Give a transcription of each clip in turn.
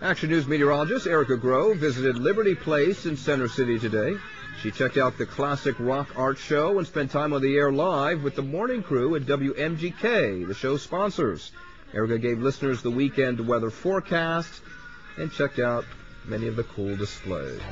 Action News meteorologist Erica Grove visited Liberty Place in Center City today. She checked out the Classic Rock Art Show and spent time on the air live with the morning crew at WMGK, the show's sponsors. Erica gave listeners the weekend weather forecast and checked out many of the cool displays.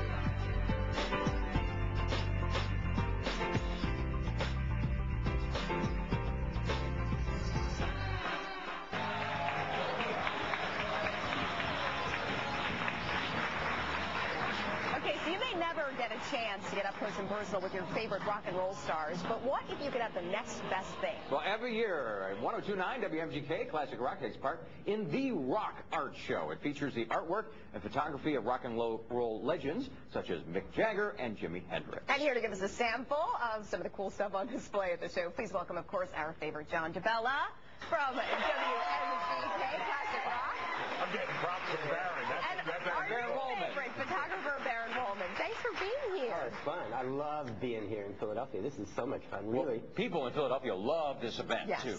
Never get a chance to get up close and personal with your favorite rock and roll stars, but what if you could have the next best thing? Well, every year, 102.9 WMGK Classic Rock takes part in the Rock Art Show. It features the artwork and photography of rock and roll legends such as Mick Jagger and Jimi Hendrix. And here to give us a sample of some of the cool stuff on display at the show, please welcome, of course, our favorite John DeBella from WMGK Classic Rock. I'm getting props from Barron. That's our favorite photographer, Barron Wollman. Thanks for being here. Oh, it's fun. I love being here in Philadelphia. This is so much fun, really. Well, people in Philadelphia love this event, too.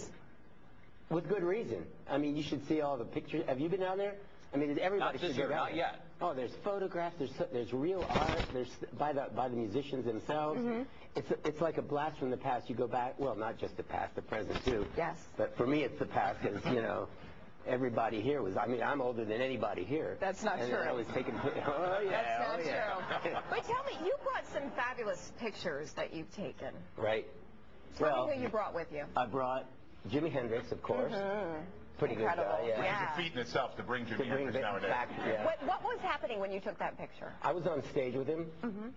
With good reason. I mean, you should see all the pictures. Have you been down there? I mean, everybody should go down not there. yet. Oh, there's photographs. There's real art. There's by the musicians themselves. Mm-hmm. It's like a blast from the past. You go back. Well, not just the past, the present too. Yes. But for me, it's the past because everybody here was. I mean, I'm older than anybody here. That's not true. I was taking. Oh yeah. That's not true. But tell me, you brought some fabulous pictures that you've taken. Right. Tell me who you brought with you. I brought Jimi Hendrix, of course. Mm-hmm. Pretty incredible. Good guy, yeah. It's a feat in itself to bring Jimi Hendrix nowadays. Back, yeah. What was happening when you took that picture? I was on stage with him. Mm-hmm.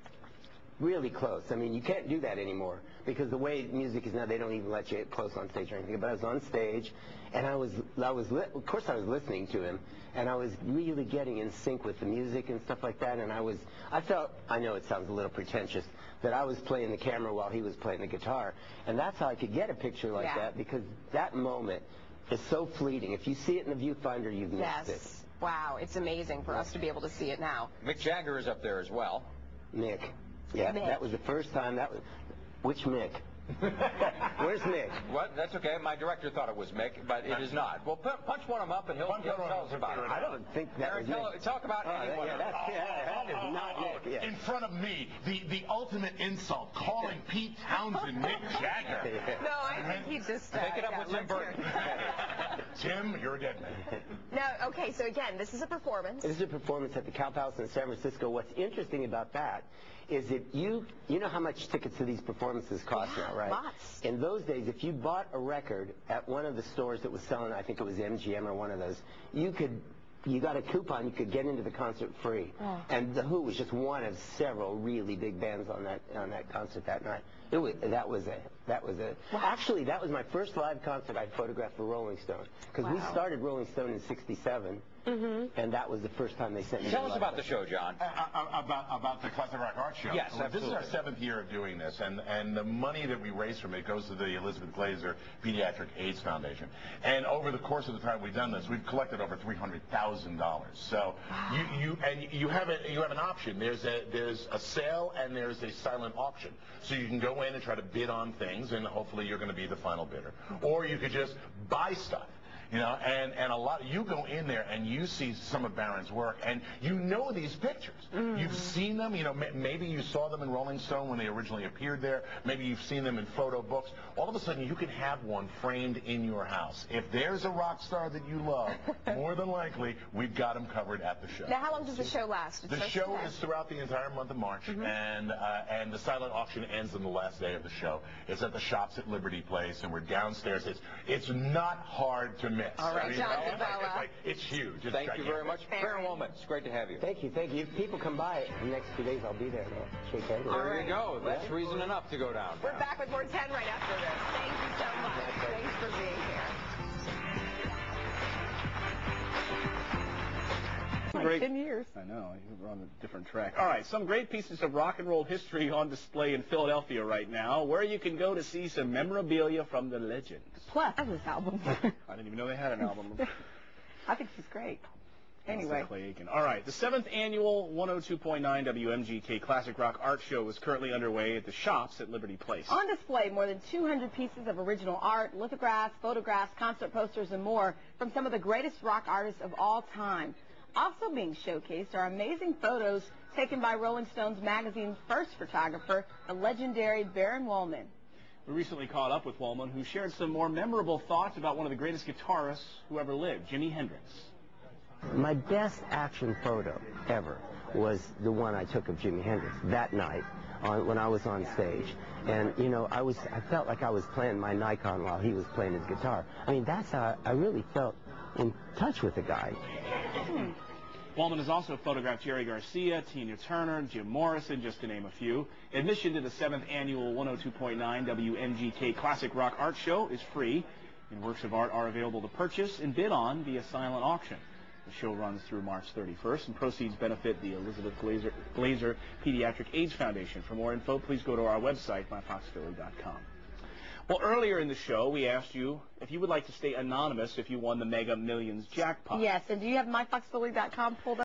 Really close. I mean, you can't do that anymore because the way music is now, they don't even let you get close on stage or anything. But I was on stage, and of course, I was listening to him, and I was really getting in sync with the music and stuff like that. And I felt, I know it sounds a little pretentious, that I was playing the camera while he was playing the guitar, and that's how I could get a picture like that because that moment is so fleeting. If you see it in the viewfinder, you've missed it. Wow, it's amazing for us to be able to see it now. Mick Jagger is up there as well. Mick. Yeah, Mick. That was the first time. Which Mick? Where's Mick? What? That's okay. My director thought it was Mick, but it is not. Well, punch one of them up, and he'll tell us about it. I don't think that was Mick. Talk about anyone. That is not Mick. Yeah. In front of me, the ultimate insult, calling Pete Townsend Mick Jagger. No, I think he just... Take it up with Tim Burton. Tim, you're a dead man. No, okay, so again, this is a performance. This is a performance at the Cow Palace in San Francisco. What's interesting about that is that you know how much tickets to these performances cost now, right? Lots. In those days, if you bought a record at one of the stores that was selling, I think it was MGM or one of those, you got a coupon, you could get into the concert free. Oh. And The Who was just one of several really big bands on that concert that night. Actually, that was my first live concert I photographed for Rolling Stone. Because we started Rolling Stone in '67. Mm-hmm. And that was the first time they sent me. Tell us about the show, John. About the Classic Rock Art Show. Yes, absolutely. This is our 7th year of doing this, and the money that we raise from it goes to the Elizabeth Glaser Pediatric AIDS Foundation. And over the course of the time we've done this, we've collected over $300,000. So you have an option. There's a sale and there's a silent auction. So you can go in and try to bid on things, and hopefully you're going to be the final bidder. Or you could just buy stuff. And a lot, you go in there and you see some of Barron's work, and you know these pictures. Mm-hmm. You've seen them, maybe you saw them in Rolling Stone when they originally appeared there. Maybe you've seen them in photo books. All of a sudden, you can have one framed in your house. If there's a rock star that you love, more than likely, we've got them covered at the show. Now, how long does the show last? The show is throughout the entire month of March, mm-hmm. and the silent auction ends on the last day of the show. It's at the shops at Liberty Place, and we're downstairs. It's not hard to miss. All right, John DeBella. It's huge. It's Thank you very much. Barron Wollman, it's great to have you. Thank you. If people come by the next 2 days, I'll be there. Shake hands. There you go. That's reason enough to go down. We're back with more 10 right after this. Thank you so much. Thanks for being here. Great. 10 years. I know. We're on a different track. All right, some great pieces of rock and roll history on display in Philadelphia right now, where you can go to see some memorabilia from the legends. Plus, this album. I didn't even know they had an album. I think she's great. Anyway. All right, the 7th annual 102.9 WMGK Classic Rock Art Show is currently underway at the shops at Liberty Place. On display, more than 200 pieces of original art, lithographs, photographs, concert posters, and more from some of the greatest rock artists of all time. Also being showcased are amazing photos taken by Rolling Stone's magazine's first photographer, the legendary Baron Wolman. We recently caught up with Wolman, who shared some more memorable thoughts about one of the greatest guitarists who ever lived, Jimi Hendrix. My best action photo ever was the one I took of Jimi Hendrix that night when I was on stage. And, you know, I felt like I was playing my Nikon while he was playing his guitar. I mean, that's how I really felt in touch with the guy. Wolman has also photographed Jerry Garcia, Tina Turner, Jim Morrison, just to name a few. Admission to the 7th annual 102.9 WMGK Classic Rock Art Show is free, and works of art are available to purchase and bid on via silent auction. The show runs through March 31st, and proceeds benefit the Elizabeth Glaser Pediatric AIDS Foundation. For more info, please go to our website, myfoxphilly.com. Well, earlier in the show, we asked you if you would like to stay anonymous if you won the Mega Millions jackpot. Yes, and do you have myfoxphilly.com pulled up?